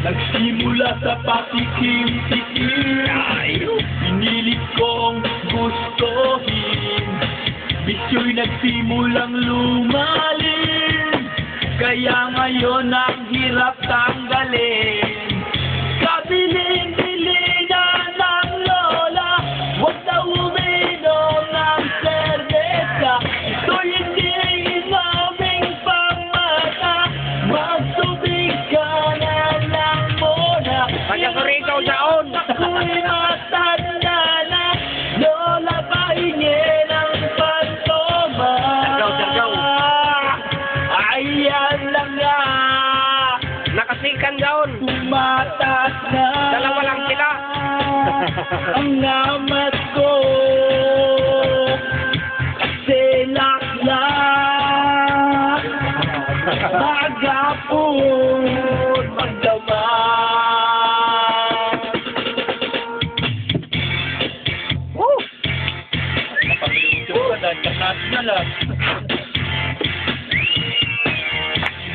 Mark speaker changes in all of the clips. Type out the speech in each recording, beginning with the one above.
Speaker 1: Nagsimula sa patikim-tikim, pinilit kong gustuhin. Bisyo'y nagsimulang lumalim, kaya ngayon ang hirap tanggalin. Kabilin-bili na ng lola, huwag na uminom ng serbesa. Ito'y hindi inaming pamata, magsubig ka na lang muna.
Speaker 2: Pagkasurikaw saon!
Speaker 1: Ako'y matanda na, lola pahingi ng pantoma.
Speaker 2: Sargaw.
Speaker 1: Ayan lang nga,
Speaker 2: Nakasikan daon!
Speaker 1: tumatas na.
Speaker 2: Dalawa lang sila.
Speaker 1: Ang namat ko kasi laklak magapon magdamag.
Speaker 2: Woo!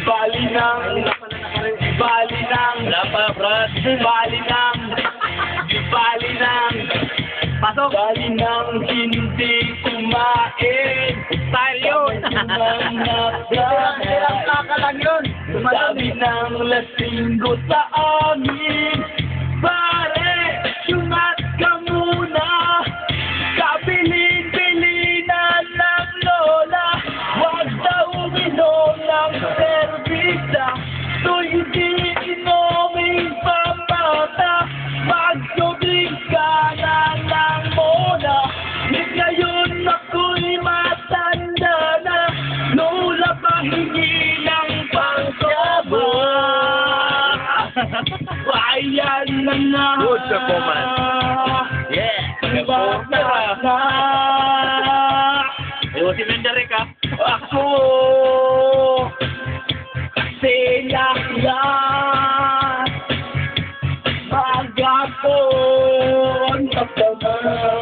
Speaker 1: Bali ng
Speaker 2: Wala pa, Brad.
Speaker 1: Pasok. Bali ng hindi kumain.
Speaker 2: Style yun!
Speaker 1: Nakakalang yun. Sabi ng lasinggo sa amin, pare, sumat ka muna. Kabilin-bili na ng lola, huwag daw uminom ng serbisa. Ito'y hindi inoming pamata, magsubig ka na lang muna. Ngayon ako'y matanda na, lola pahingi ng pangkaba. Ayan na nga.
Speaker 2: Good performance. Yeah!
Speaker 1: Bata ka.
Speaker 2: Ayaw si Menderek, ha?
Speaker 1: Ako kasi laklak magapon magdamag.